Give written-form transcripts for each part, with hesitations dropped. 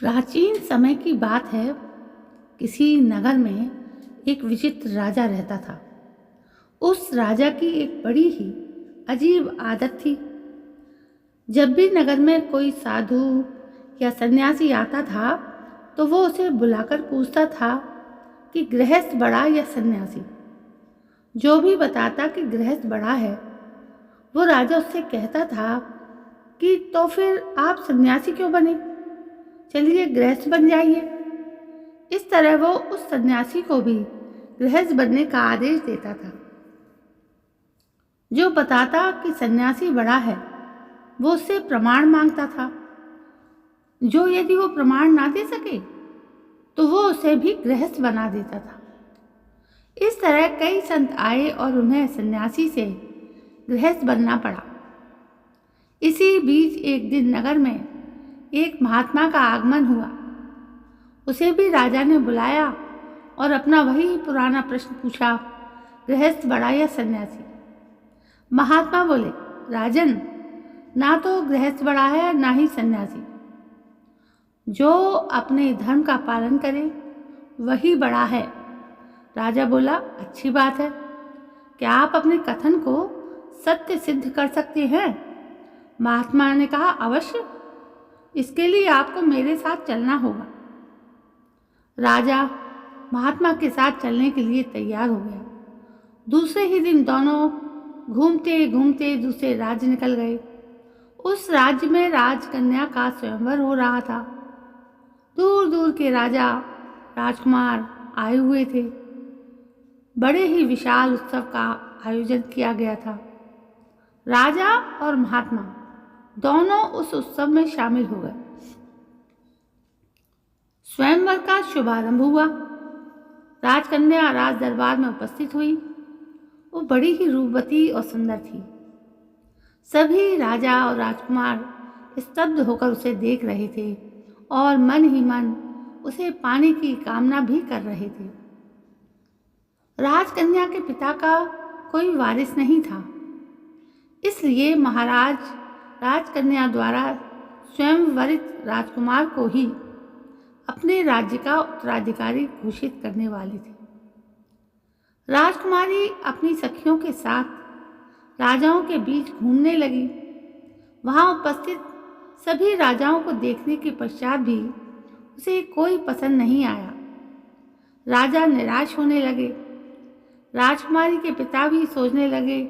प्राचीन समय की बात है। किसी नगर में एक विचित्र राजा रहता था। उस राजा की एक बड़ी ही अजीब आदत थी। जब भी नगर में कोई साधु या सन्यासी आता था तो वो उसे बुलाकर पूछता था कि गृहस्थ बड़ा या सन्यासी। जो भी बताता कि गृहस्थ बड़ा है, वो राजा उससे कहता था कि तो फिर आप सन्यासी क्यों बने, चलिए गृहस्थ बन जाइए। इस तरह वो उस सन्यासी को भी गृहस्थ बनने का आदेश देता था। जो बताता कि सन्यासी बड़ा है, वो उससे प्रमाण मांगता था। जो यदि वो प्रमाण ना दे सके तो वो उसे भी गृहस्थ बना देता था। इस तरह कई संत आए और उन्हें सन्यासी से गृहस्थ बनना पड़ा। इसी बीच एक दिन नगर में एक महात्मा का आगमन हुआ। उसे भी राजा ने बुलाया और अपना वही पुराना प्रश्न पूछा, गृहस्थ बड़ा या सन्यासी। महात्मा बोले, राजन, ना तो गृहस्थ बड़ा है ना ही सन्यासी। जो अपने धर्म का पालन करे वही बड़ा है। राजा बोला, अच्छी बात है। क्या आप अपने कथन को सत्य सिद्ध कर सकते हैं? महात्मा ने कहा, अवश्य। इसके लिए आपको मेरे साथ चलना होगा। राजा महात्मा के साथ चलने के लिए तैयार हो गया। दूसरे ही दिन दोनों घूमते घूमते दूसरे राज्य निकल गए। उस राज्य में राजकन्या का स्वयंवर हो रहा था। दूर दूर के राजा राजकुमार आए हुए थे। बड़े ही विशाल उत्सव का आयोजन किया गया था। राजा और महात्मा दोनों उस उत्सव में शामिल हो गए। स्वयंवर का शुभारंभ हुआ। राजकन्या राज दरबार में उपस्थित हुई। वो बड़ी ही रूपवती और सुंदर थी। सभी राजा और राजकुमार स्तब्ध होकर उसे देख रहे थे और मन ही मन उसे पाने की कामना भी कर रहे थे। राजकन्या के पिता का कोई वारिस नहीं था, इसलिए महाराज राजकन्या द्वारा स्वयंवरित राजकुमार को ही अपने राज्य का उत्तराधिकारी घोषित करने वाले थे। राजकुमारी अपनी सखियों के साथ राजाओं के बीच घूमने लगी। वहां उपस्थित सभी राजाओं को देखने के पश्चात भी उसे कोई पसंद नहीं आया। राजा निराश होने लगे। राजकुमारी के पिता भी सोचने लगे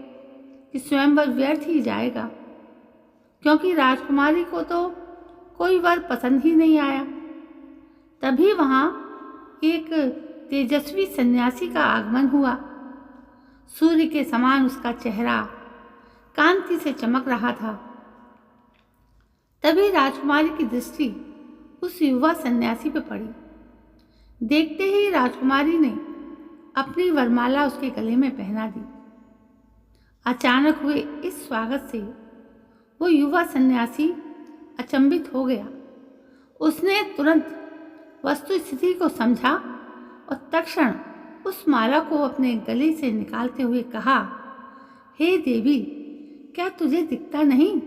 कि स्वयंवर व्यर्थ ही जाएगा, क्योंकि राजकुमारी को तो कोई वर पसंद ही नहीं आया। तभी वहां एक तेजस्वी सन्यासी का आगमन हुआ। सूर्य के समान उसका चेहरा कांति से चमक रहा था। तभी राजकुमारी की दृष्टि उस युवा सन्यासी पर पड़ी। देखते ही राजकुमारी ने अपनी वरमाला उसके गले में पहना दी। अचानक हुए इस स्वागत से वो युवा सन्यासी अचंभित हो गया। उसने तुरंत वस्तु स्थिति को समझा और तत्क्षण उस माला को अपने गले से निकालते हुए कहा, हे देवी, क्या तुझे दिखता नहीं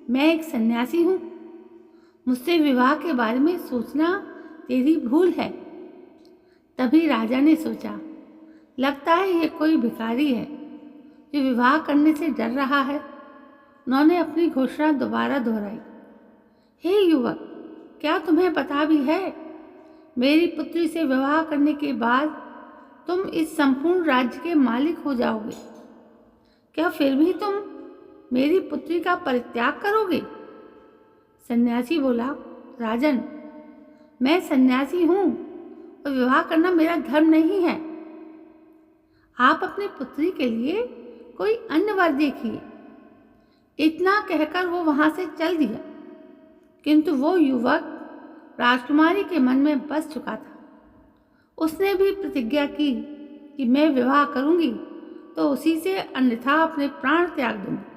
मैं एक सन्यासी हूँ? मुझसे विवाह के बारे में सोचना तेरी भूल है। तभी राजा ने सोचा, लगता है ये कोई भिखारी है जो विवाह करने से डर रहा है। उन्होंने अपनी घोषणा दोबारा दोहराई, हे युवक, क्या तुम्हें पता भी है, मेरी पुत्री से विवाह करने के बाद तुम इस संपूर्ण राज्य के मालिक हो जाओगे। क्या फिर भी तुम मेरी पुत्री का परित्याग करोगे? सन्यासी बोला, राजन, मैं सन्यासी हूँ और विवाह करना मेरा धर्म नहीं है। आप अपनी पुत्री के लिए कोई अन्य वर देखिए। इतना कहकर वो वहां से चल दिया, किंतु वो युवक राजकुमारी के मन में बस चुका था। उसने भी प्रतिज्ञा की कि मैं विवाह करूंगी तो उसी से, अन्यथा अपने प्राण त्याग दूंगी।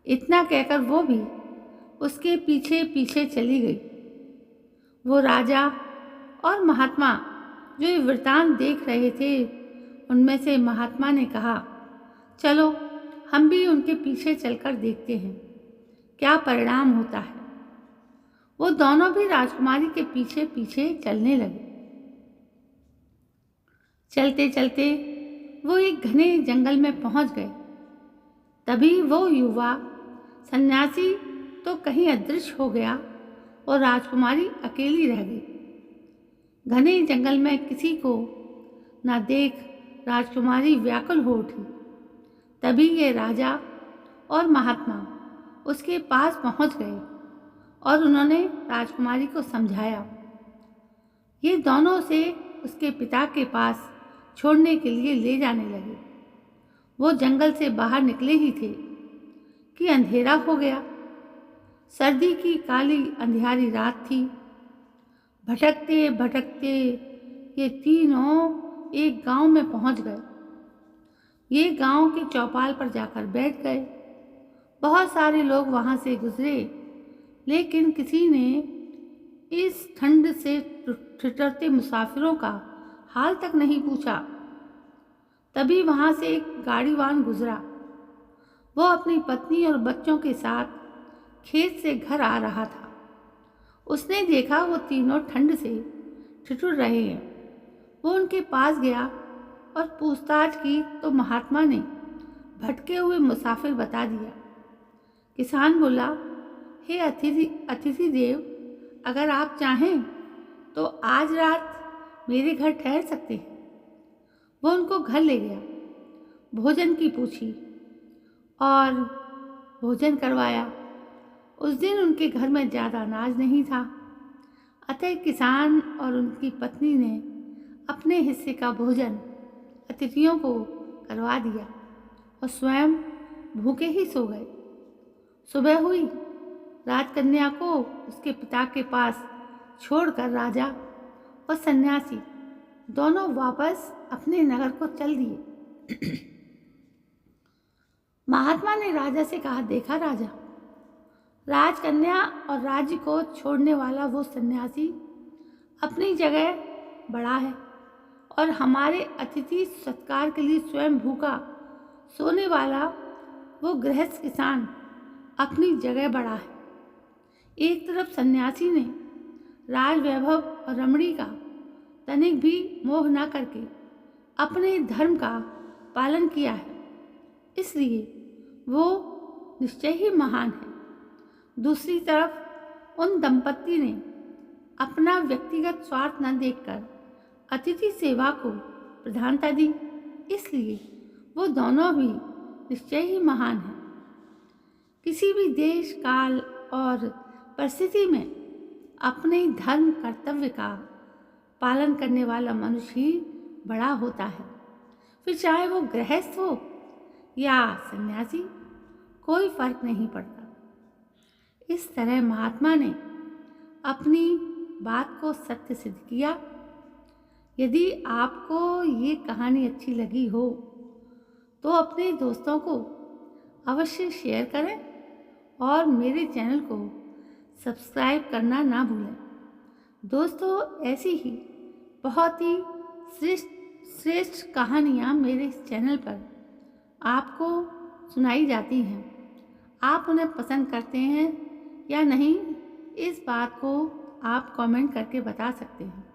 इतना कहकर वो भी उसके पीछे पीछे चली गई। वो राजा और महात्मा जो ये वृतांत देख रहे थे, उनमें से महात्मा ने कहा, चलो हम भी उनके पीछे चलकर देखते हैं क्या परिणाम होता है। वो दोनों भी राजकुमारी के पीछे पीछे चलने लगे। चलते चलते वो एक घने जंगल में पहुंच गए। तभी वो युवा सन्यासी तो कहीं अदृश्य हो गया और राजकुमारी अकेली रह गई। घने जंगल में किसी को न देख राजकुमारी व्याकुल हो उठी। तभी ये राजा और महात्मा उसके पास पहुंच गए और उन्होंने राजकुमारी को समझाया। ये दोनों उसे उसके पिता के पास छोड़ने के लिए ले जाने लगे। वो जंगल से बाहर निकले ही थे कि अंधेरा हो गया। सर्दी की काली अंधियारी रात थी। भटकते भटकते ये तीनों एक गांव में पहुंच गए। ये गांव के चौपाल पर जाकर बैठ गए। बहुत सारे लोग वहां से गुजरे, लेकिन किसी ने इस ठंड से ठिठुरते मुसाफिरों का हाल तक नहीं पूछा। तभी वहां से एक गाड़ीवान गुजरा। वो अपनी पत्नी और बच्चों के साथ खेत से घर आ रहा था। उसने देखा वो तीनों ठंड से ठिठुर रहे हैं। वो उनके पास गया और पूछताछ की तो महात्मा ने भटके हुए मुसाफिर बता दिया। किसान बोला, हे अतिथि देव, अगर आप चाहें तो आज रात मेरे घर ठहर सकते हैं। वो उनको घर ले गया, भोजन की पूछी और भोजन करवाया। उस दिन उनके घर में ज़्यादा अनाज नहीं था, अतः किसान और उनकी पत्नी ने अपने हिस्से का भोजन अतिथियों को करवा दिया और स्वयं भूखे ही सो गए। सुबह हुई। राजकन्या को उसके पिता के पास छोड़कर राजा और सन्यासी दोनों वापस अपने नगर को चल दिए। महात्मा ने राजा से कहा, देखा राजा, राजकन्या और राज्य को छोड़ने वाला वो सन्यासी अपनी जगह बड़ा है और हमारे अतिथि सत्कार के लिए स्वयं भूखा सोने वाला वो गृहस्थ किसान अपनी जगह बड़ा है। एक तरफ सन्यासी ने राज वैभव और रमणी का तनिक भी मोह न करके अपने धर्म का पालन किया है, इसलिए वो निश्चय ही महान है। दूसरी तरफ उन दंपत्ति ने अपना व्यक्तिगत स्वार्थ न देखकर अतिथि सेवा को प्रधानता दी, इसलिए वो दोनों भी निश्चय ही महान हैं। किसी भी देश, काल और परिस्थिति में अपने धर्म कर्तव्य का पालन करने वाला मनुष्य ही बड़ा होता है, फिर चाहे वो गृहस्थ हो या सन्यासी, कोई फर्क नहीं पड़ता। इस तरह महात्मा ने अपनी बात को सत्य सिद्ध किया। यदि आपको ये कहानी अच्छी लगी हो तो अपने दोस्तों को अवश्य शेयर करें और मेरे चैनल को सब्सक्राइब करना ना भूलें। दोस्तों, ऐसी ही बहुत ही श्रेष्ठ कहानियाँ मेरे इस चैनल पर आपको सुनाई जाती हैं। आप उन्हें पसंद करते हैं या नहीं, इस बात को आप कमेंट करके बता सकते हैं।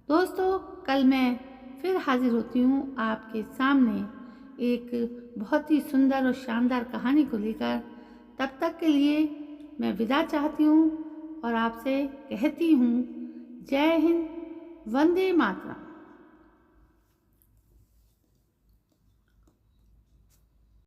दोस्तों, कल मैं फिर हाजिर होती हूँ आपके सामने एक बहुत ही सुंदर और शानदार कहानी को लेकर। तब तक के लिए मैं विदा चाहती हूँ और आपसे कहती हूँ, जय हिंद, वंदे मातरम।